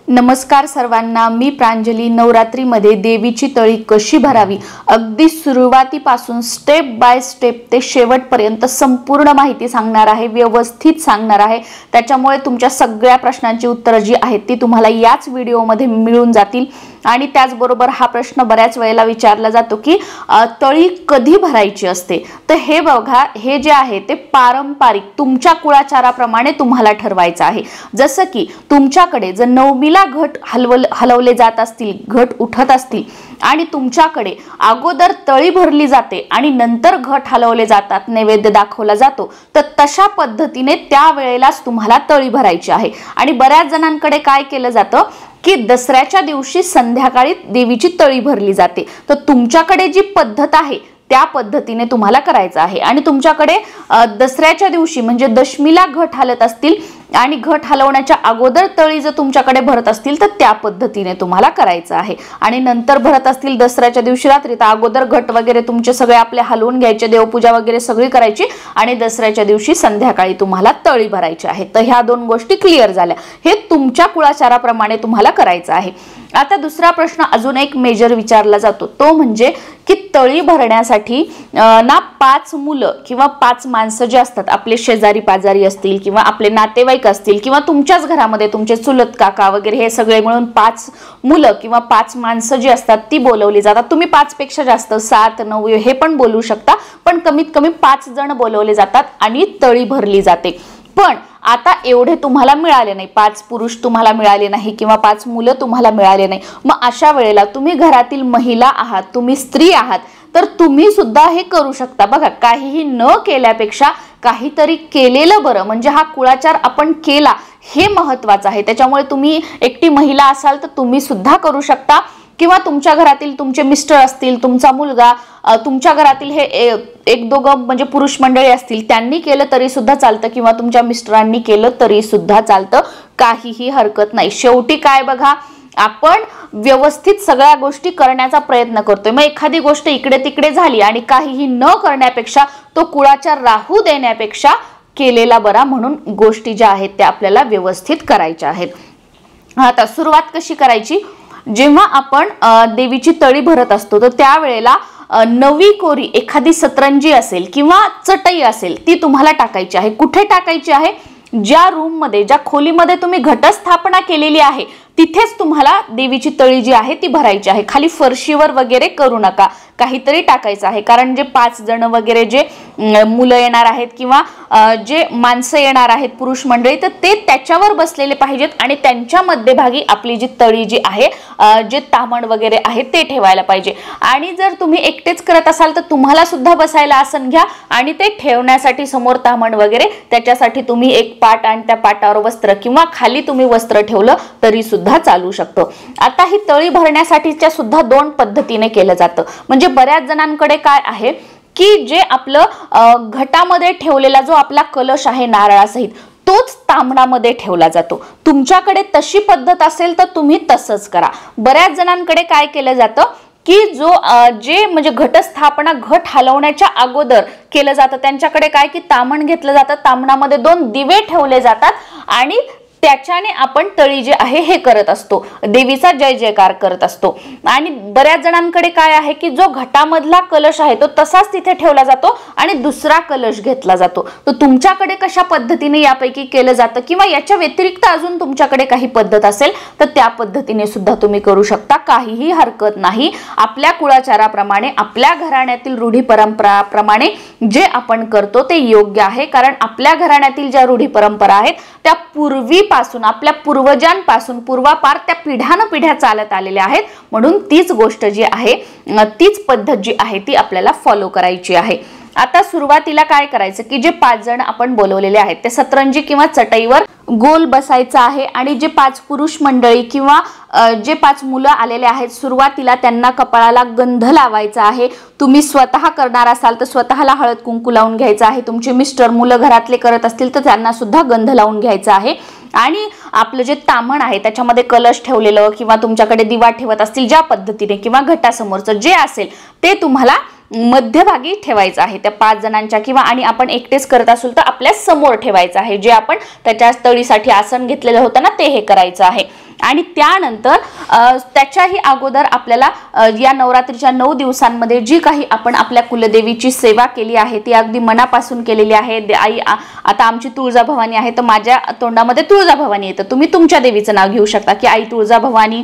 नमस्कार सर्वांना, मी प्रांजली नवरात्रीमध्ये देवीची तळी कशी भरावी अगदी सुरुवातीपासून स्टेप बाय स्टेप ते शेवटपर्यंत संपूर्ण माहिती सांगणार आहे, व्यवस्थित सांगणार आहे। त्याच्यामुळे तुमच्या सगळ्या प्रश्नांची उत्तरे जी आहेत ती तुम्हाला याच व्हिडिओमध्ये मिळून जातील। आणि त्याचबरोबर हा प्रश्न बऱ्याच वेळेला विचारला जातो की तळी कधी भरायची असते, तर हे बघा, हे जे आहे ते पारंपरिक तुमच्या कुळाचाराप्रमाणे तुम्हाला ठरवायचं आहे। जसं की तुमच्याकडे जर नवमीला घट हलवले जात असतील, घट उठत असतील आणि तुमच्याकडे अगोदर तळी भरली जाते आणि नंतर घट हलवले जातात, नैवेद्य दाखवला जातो, तर तशा पद्धतीने त्या वेळेलाच तुम्हाला तळी भरायची आहे। आणि बऱ्याच जणांकडे काय केलं जातं की दसऱ्याच्या दिवशी संध्याकाळी देवीची तळी भरली जाते, तर तुमच्याकडे जी पद्धत आहे त्या पद्धतीने तुम्हाला करायचं आहे। आणि तुमच्याकडे दसऱ्याच्या दिवशी म्हणजे दशमीला घट हलत असतील आणि घट हलवण्याच्या अगोदर तळी जर तुमच्याकडे भरत असतील तर त्या पद्धतीने तुम्हाला करायचं आहे। आणि नंतर भरत असतील दसऱ्याच्या दिवशी रात्री, तर अगोदर घट वगैरे तुमचे सगळे आपले हलवून घ्यायचे, देवपूजा वगैरे सगळी करायची आणि दसऱ्याच्या दिवशी संध्याकाळी तुम्हाला तळी भरायची आहे। तर ह्या दोन गोष्टी क्लिअर झाल्या, हे तुमच्या कुळाचाराप्रमाणे तुम्हाला करायचं आहे। आता दुसरा प्रश्न अजून एक मेजर विचारला जातो, तो म्हणजे की तळी भरण्यासाठी ना 5 मुलं किंवा 5 माणसं जे असतात, आपले शेजारी पाजारी असतील किंवा आपले नातेवाईक असतील किंवा तुमच्याच घरामध्ये तुमचे चुलत काका वगैरे हे सगळे मिळून 5 मुलं किंवा 5 माणसं जी असतात ती बोलवली जातात। तुम्ही 5 पेक्षा जास्त 7 9 हे पण बोलू शकता, पण कमीत कमी 5 जण बोलवले जातात आणि तळी भरली जाते। पण आता एवढे तुम्हाला मिळाले नाही, 5 पुरुष तुम्हाला मिळाले नाही किंवा 5 मुलं तुम्हाला मिळाले नाही, मग अशा वेळेला तुम्ही घरातील महिला आहात, तुम्ही स्त्री आहात, तर तुम्ही सुद्धा हे करू शकता। बघा, काहीही न केल्यापेक्षा काहीतरी केलेलं बरं, म्हणजे हा कुळाचार आपण केला हे महत्त्वाचं आहे। त्याच्यामुळे तुम्ही एकटी महिला असाल तर तुम्ही सुद्धा करू शकता, किंवा तुमच्या घरातील तुमचे मिस्टर असतील, तुमचा मुलगा, तुमच्या घरातील हे एक दोघं म्हणजे पुरुष मंडळी असतील, त्यांनी केलं तरी सुद्धा चालतं किंवा तुमच्या मिस्टरांनी केलं तरी सुद्धा चालतं, काहीही हरकत नाही। शेवटी काय बघा, आपण व्यवस्थित सगळ्या गोष्टी करण्याचा प्रयत्न करतोय। मग एखादी गोष्ट इकडे तिकडे झाली आणि काहीही न करण्यापेक्षा, तो कुळाचार राहू देण्यापेक्षा केलेला बरा, म्हणून गोष्टी ज्या आहेत त्या आपल्याला व्यवस्थित करायच्या आहेत। आता सुरुवात कशी करायची, जेव्हा आपण देवीची तळी भरत असतो तर त्यावेळेला नवी कोरी एखादी सतरंजी असेल किंवा चटई असेल ती तुम्हाला टाकायची आहे। कुठे टाकायची आहे, ज्या रूम मध्ये, ज्या खोलीमध्ये तुम्ही घटस्थापना केलेली आहे तिथेच तुम्हाला देवीची तळी जी आहे ती भरायची आहे। खाली फरशीवर वगैरे करू नका, काहीतरी टाकायचं आहे, कारण जे 5 जण वगैरे जे मुलं येणार आहेत किंवा जे माणसं येणार आहेत पुरुष मंडळी, तर ते त्याच्यावर बसलेले पाहिजेत आणि त्यांच्या मध्यभागी आपली जी तळी जी आहे, जे तामण वगैरे आहे ते ठेवायला पाहिजे। आणि जर तुम्ही एकटेच करत असाल तर तुम्हाला सुद्धा बसायला आसन घ्या आणि ते ठेवण्यासाठी समोर तामण वगैरे, त्याच्यासाठी तुम्ही एक पाट आणि त्या पाटावर वस्त्र किंवा खाली तुम्ही वस्त्र ठेवलं तरी सुद्धा चालू शकतो। आता ही तळी भरण्यासाठीच्या सुद्धा 2 पद्धतीने केलं जातं। म्हणजे बऱ्याच जणांकडे काय आहे की जे आपलं घटामध्ये ठेवलेला जो आपला कलश आहे नारळासहित, तोच तांबणामध्ये ठेवला जातो। तुमच्याकडे तशी पद्धत असेल तर तुम्ही तसंच करा। बऱ्याच जणांकडे काय केलं जातं की जे म्हणजे घटस्थापना, घट हलवण्याच्या अगोदर केलं जातं, त्यांच्याकडे काय की तामण घेतलं जातं, तामणामध्ये 2 दिवे ठेवले जातात आणि त्याच्याने आपण तळी जे आहे हे करत असतो, देवीचा जय जयकार करत असतो। आणि बऱ्याच जणांकडे काय आहे की जो घटामधला कलश आहे तो तसाच तिथे ठेवला जातो आणि दुसरा कलश घेतला जातो। तर तुमच्याकडे कशा पद्धतीने यापैकी केलं जातं किंवा याच्या व्यतिरिक्त अजून तुमच्याकडे काही पद्धत असेल तर त्या पद्धतीने सुद्धा तुम्ही करू शकता, काहीही हरकत नाही। आपल्या कुळाचाराप्रमाणे, आपल्या घराण्यातील रूढी परंपराप्रमाणे जे आपण करतो ते योग्य आहे, कारण आपल्या घराण्यातील ज्या रूढी परंपरा आहेत त्या पूर्वीपासून, आपल्या पूर्वजांपासून पूर्वापार त्या पिढ्यानपिढ्या चालत आलेल्या आहेत, म्हणून तीच गोष्ट जी आहे, तीच पद्धत जी आहे ती आपल्याला फॉलो करायची आहे। आता सुरुवातीला काय करायचं की जे 5 जण आपण बोलवलेले आहेत ते सतरंजी किंवा चटईवर गोल बसायचं आहे आणि जे 5 पुरुष मंडळी किंवा जे 5 मुलं आलेले आहेत, सुरुवातीला त्यांना कपाळाला गंध लावायचा आहे। तुम्ही स्वतः करणार असाल तर स्वतःला हळद कुंकू लावून घ्यायचं आहे, तुमचे मिस्टर मुलं घरातले करत असतील तर त्यांना सुद्धा गंध लावून घ्यायचा आहे। आणि आपलं जे तामण आहे त्याच्यामध्ये कलश ठेवलेलं किंवा तुमच्याकडे दिवा ठेवत असतील ज्या पद्धतीने किंवा घटासमोरचं जे असेल ते तुम्हाला मध्यभागी ठेवायचा आहे त्या 5 जणांच्या, किंवा आणि आपण एकटेच करत असू तर आपल्या समोर ठेवायचं आहे. जे आपण त्याच्या तळीसाठी आसन घेतलेलं होतं ना, ते हे करायचं आहे. आणि त्यानंतर त्याच्याही अगोदर आपल्याला या नवरात्रीच्या 9 दिवसांमध्ये जी काही आपण आपल्या कुलदेवीची सेवा केली आहे ती अगदी मनापासून केलेली आहे. आई आता आमची तुळजाभवानी आहे तर माझ्या तोंडामध्ये तुळजाभवानी येतं, तुम्ही तुमच्या देवीचं नाव घेऊ शकता की आई तुळजाभवानी.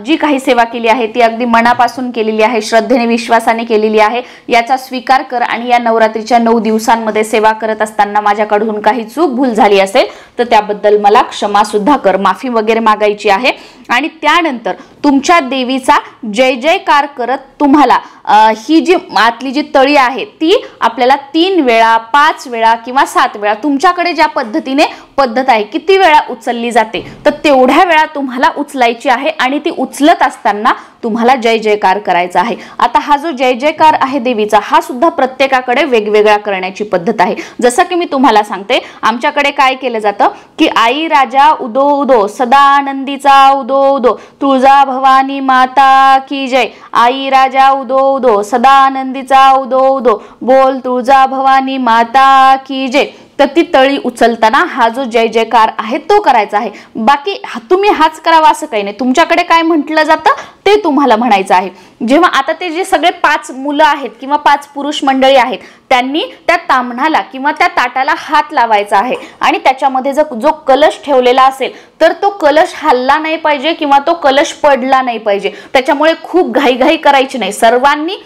जी काही सेवा केली आहे ती अगदी मनापासून केलेली आहे, श्रद्धेने विश्वासाने केलेली आहे, याचा स्वीकार कर. आणि या नवरात्रीच्या 9 दिवसांमध्ये सेवा करत असताना माझ्याकडून काही चूक भूल झाली असेल तर त्याबद्दल मला क्षमा सुद्धा कर, माफी वगैरे मागायची आहे. आणि त्यानंतर तुमच्या देवीचा जय जयकार करत तुम्हाला ही जी आतली जी तळी आहे ती आपल्याला 3 वेळा, 5 वेळा किंवा 7 वेळा, तुमच्याकडे ज्या पद्धतीने पद्धत आहे किती वेळा उचलली जाते तर तेवढ्या वेळा तुम्हाला उचलायची आहे. आणि ती उचलत असताना तुम्हाला जय जयकार करायचा आहे. आता हा जो जय जयकार आहे देवीचा, हा सुद्धा प्रत्येकाकडे वेगवेगळा करण्याची पद्धत आहे. जसं की मी तुम्हाला सांगते, आमच्याकडे काय केलं जातं की आई राजा उदो उदो, सदानंदीचा उदो उदो, तुळजा भवानी माता की जय, आई राजा उदो उदो, सदानंदीचा उदो उदो, बोल तुळजा भवानी माता की जय. तर ती तळी उचलताना हा जो जय जयकार आहे तो करायचा आहे. बाकी तुम्ही हाच करावा असं काही नाही, तुमच्याकडे काय म्हटलं जातं ते तुम्हाला म्हणायचं आहे. जेव्हा आता ते जे सगळे 5 मुलं आहेत किंवा 5 पुरुष मंडळी आहेत त्यांनी त्या ताम्हणाला किंवा त्या ताटाला हात लावायचा आहे. आणि त्याच्यामध्ये जो कलश ठेवलेला असेल तर तो कलश हलला नाही पाहिजे किंवा तो कलश पडला नाही पाहिजे. त्याच्यामुळे खूप घाईघाई करायची नाही सर्वांनी.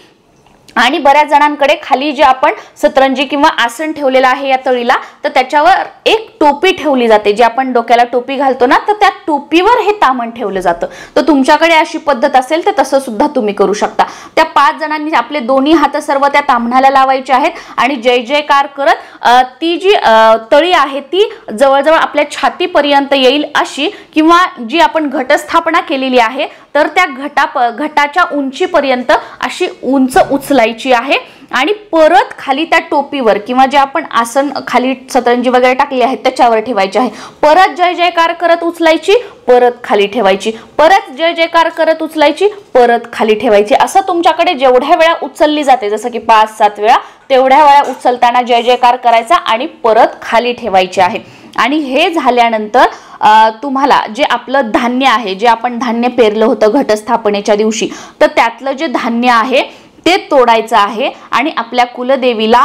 आणि बऱ्याच जणांकडे खाली जे आपण सतरंजी किंवा आसन ठेवलेलं आहे या तळीला, तर त्याच्यावर एक टोपी ठेवली जाते, जी आपण डोक्याला टोपी घालतो ना, तर त्या टोपीवर हे तामण ठेवलं जातं. तर तुमच्याकडे अशी पद्धत असेल तर तसं सुद्धा तुम्ही करू शकता. त्या 5 जणांनी आपले दोन्ही हात सर्व त्या ताम्हणाला लावायचे आहेत आणि जय जयकार करत ती जी तळी आहे ती जवळजवळ आपल्या छातीपर्यंत येईल अशी, किंवा जी आपण घटस्थापना केलेली आहे तर त्या घटाच्या उंचीपर्यंत अशी उंच उचलायची आहे. आणि परत खाली त्या टोपीवर किंवा जे आपण आसन खाली सतरंजी वगैरे टाकली आहे त्याच्यावर ठेवायची आहे. परत जय जयकार करत उचलायची, परत खाली ठेवायची, परत जय जयकार करत उचलायची, परत खाली ठेवायची. असं तुमच्याकडे जेवढ्या वेळा उचलली जाते, जसं की 5-7 वेळा, तेवढ्या वेळा उचलताना जय जयकार करायचा आणि परत खाली ठेवायची आहे. आणि हे झाल्यानंतर तुम्हाला जे आपलं धान्य आहे, जे आपण धान्य पेरलं होतं घटस्थापनेच्या दिवशी, तर त्यातलं जे धान्य आहे ते तोडायचं आहे आणि आपल्या कुलदेवीला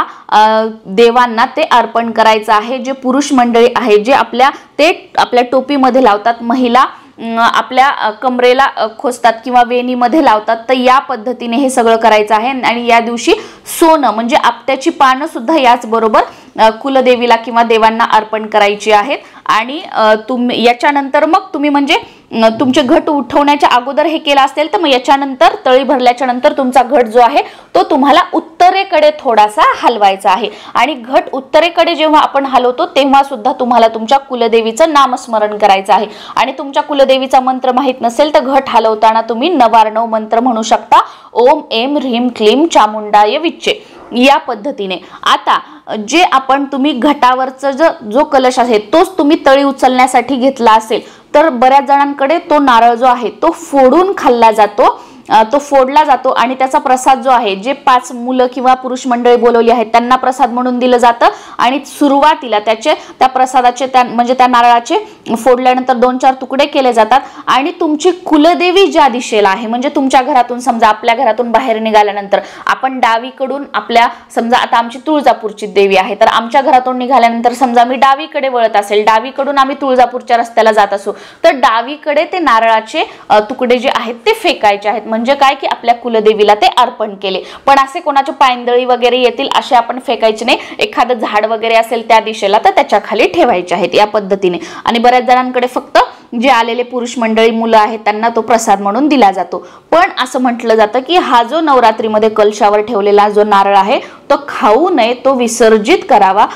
देवांना ते अर्पण करायचं आहे. जे पुरुष मंडळी आहे जे आपल्या टोपीमध्ये लावतात, महिला आपल्या कमरेला खोसतात किंवा वेणीमध्ये लावतात, तर या पद्धतीने हे सगळं करायचं आहे. आणि या दिवशी सोनं म्हणजे आपट्याची पानं सुद्धा याच बरोबर कुलदेवीला किंवा देवांना अर्पण करायची आहेत. आणि तुम्ही याच्यानंतर मग तुम्ही म्हणजे तुमचे घट उठवण्याच्या अगोदर हे केलं असेल तर मग याच्यानंतर तळी भरल्याच्या नंतर तुमचा घट जो आहे तो तुम्हाला उत्तरेकडे थोडासा हलवायचा आहे. आणि घट उत्तरेकडे जेव्हा आपण हलवतो तेव्हा सुद्धा तुम्हाला तुमच्या कुलदेवीचं नामस्मरण करायचं आहे. आणि तुमच्या कुलदेवीचा मंत्र माहित नसेल तर घट हलवताना तुम्ही 9 मंत्र म्हणू शकता. ओम एम ह्रीम क्लीम चामुंडाय विच्चे, या पद्धतीने. आता जे आपण तुम्ही घटावरचा जो कलश आहे तोच तुम्ही तळी उचलण्यासाठी घेतला असेल तर बऱ्याच जणांकडे तो नारळ जो आहे तो फोडून खाल्ला जातो, तो फोडला जातो. आणि त्याचा प्रसाद जो आहे, जे 5 मुलं किंवा पुरुष मंडळी बोलवली आहेत त्यांना प्रसाद म्हणून दिलं जातं. आणि सुरुवातीला त्या प्रसादाचे म्हणजे त्या नारळाचे फोडल्यानंतर 2-4 तुकडे केले जातात. आणि तुमची कुलदेवी ज्या दिशेला आहे, म्हणजे तुमच्या घरातून समजा आपल्या घरातून बाहेर निघाल्यानंतर आपण डावीकडून आपल्या, समजा आता आमची तुळजापूरची देवी आहे तर आमच्या घरातून निघाल्यानंतर समजा मी डावीकडे वळत असेल, डावीकडून आम्ही तुळजापूरच्या रस्त्याला जात असू तर डावीकडे ते नारळाचे तुकडे जे आहेत ते फेकायचे आहेत. म्हणजे काय की आपल्या कुलदेवीला ते अर्पण केले. पण असे कोणाचे पायंदळी वगैरे येतील असे आपण फेकायचे नाही. एखादं झाड वगैरे असेल त्या दिशेला तर त्याच्या खाली ठेवायचे आहेत या पद्धतीने. आणि बऱ्याच जणांकडे फक्त जे आलेले पुरुष मंडळी मुलं आहेत त्यांना तो प्रसाद म्हणून दिला जातो. पण असं म्हटलं जातं की हा जो नवरात्रीमध्ये कलशावर ठेवलेला जो नारळ आहे तो खाऊ नये, तो विसर्जित करावा.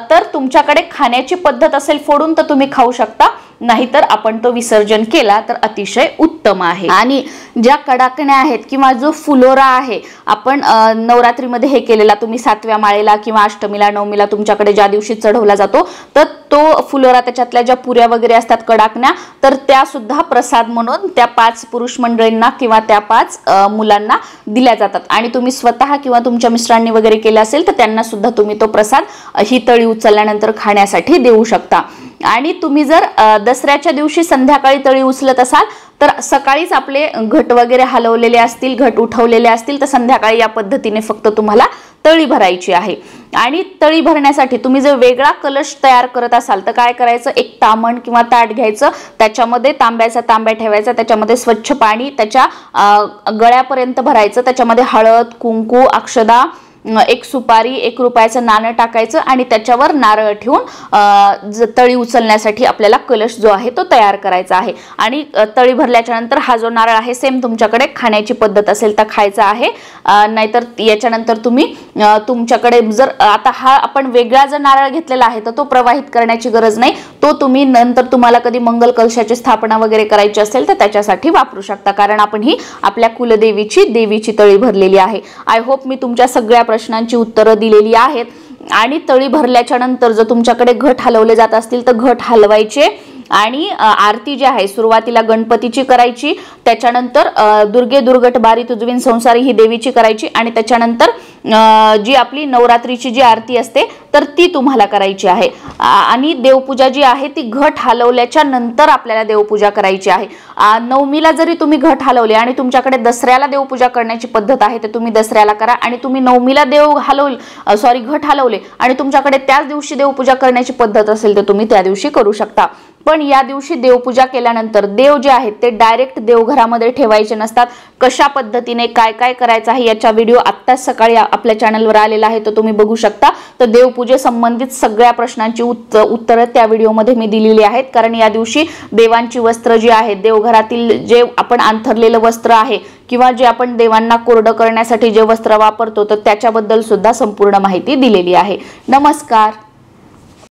तर तुमच्याकडे खाण्याची पद्धत असेल फोडून तर तुम्ही खाऊ शकता, नाहीतर आपण तो विसर्जन केला तर अतिशय उत्तम आहे. आणि ज्या कडाकण्या आहेत किंवा जो फुलोरा आहे, आपण नवरात्रीमध्ये हे केलेला, तुम्ही 7व्या माळेला किंवा अष्टमीला नवमीला तुमच्याकडे ज्या दिवशी चढवला जातो, तर तो फुलोरा, त्याच्यातल्या ज्या पुऱ्या वगैरे असतात कडाकण्या, तर त्या सुद्धा प्रसाद म्हणून त्या 5 पुरुष मंडळींना किंवा त्या 5 मुलांना दिल्या जातात. आणि तुम्ही स्वतः किंवा तुमच्या मिस्टरांनी वगैरे केलं असेल तर त्यांना सुद्धा तुम्ही तो प्रसाद ही तळी उचलल्यानंतर खाण्यासाठी देऊ शकता. आणि तुम्ही जर दसऱ्याच्या दिवशी संध्याकाळी तळी उचलत असाल तर सकाळीच आपले घट वगैरे हलवलेले असतील, घट उठवलेले असतील, तर संध्याकाळी या पद्धतीने फक्त तुम्हाला तळी भरायची आहे. आणि तळी भरण्यासाठी तुम्ही जर वेगळा कलश तयार करत असाल तर काय करायचं, एक तामण किंवा ताट घ्यायचं, त्याच्यामध्ये तांब्याचा तांब्या ठेवायचा, त्याच्यामध्ये स्वच्छ पाणी त्याच्या गळ्यापर्यंत भरायचं, त्याच्यामध्ये हळद, कुंकू, अक्षदा, एक सुपारी, 1 रुपयाचं नाणं टाकायचं आणि त्याच्यावर नारळ ठेवून तळी उचलण्यासाठी आपल्याला कलश जो आहे तो तयार करायचा आहे. आणि तळी भरल्याच्या नंतर हा जो नारळ आहे, सेम तुमच्याकडे खाण्याची पद्धत असेल तर खायचा आहे, नाहीतर याच्यानंतर तुम्ही तुमच्याकडे जर आता हा आपण वेगळा जर नारळ घेतलेला आहे तर तो प्रवाहित करण्याची गरज नाही, तो तुम्ही नंतर तुम्हाला कधी मंगल कलशाची स्थापना वगैरे करायची असेल तर त्याच्यासाठी वापरू शकता, कारण आपण ही आपल्या कुलदेवीची तळी भरलेली आहे. आय होप मी तुमच्या सगळ्या प्रश्नांची उत्तरं दिलेली आहेत. आणि तळी भरल्याच्या नंतर जर तुमच्याकडे घट हलवले जात असतील तर घट हलवायचे आणि आरती जी आहे सुरुवातीला गणपतीची करायची, त्याच्यानंतर दुर्गे दुर्गट बारी तुझविन संसारी ही देवीची करायची आणि त्याच्यानंतर जी आपली नवरात्रीची जी आरती असते तर ती तुम्हाला करायची आहे. आणि देवपूजा जी आहे ती घट हलवल्याच्या नंतर आपल्याला देवपूजा करायची आहे. नवमीला जरी तुम्ही घट हलवले आणि तुमच्याकडे दसऱ्याला देवपूजा करण्याची पद्धत आहे तर तुम्ही दसऱ्याला करा, आणि तुम्ही नवमीला घट हलवले आणि तुमच्याकडे त्याच दिवशी देवपूजा करण्याची पद्धत असेल तर तुम्ही त्या दिवशी करू शकता. पण या दिवशी देवपूजा केल्यानंतर देव जे आहेत ते डायरेक्ट देवघरामध्ये ठेवायचे नसतात. कशा पद्धतीने काय काय करायचं आहे याचा व्हिडिओ आत्ताच सकाळी आपल्या चॅनलवर आलेला आहे, तो तुम्ही बघू शकता. तर देवपूजे संबंधित सगळ्या प्रश्नांची उत्तरं त्या व्हिडिओमध्ये मी दिलेली आहेत, कारण या दिवशी देवांची वस्त्र जी आहेत, देवघरातील जे आपण अंथरलेलं वस्त्र आहे किंवा जे आपण देवांना कोरडं करण्यासाठी जे वस्त्र वापरतो तर त्याच्याबद्दल सुद्धा संपूर्ण माहिती दिलेली आहे. नमस्कार.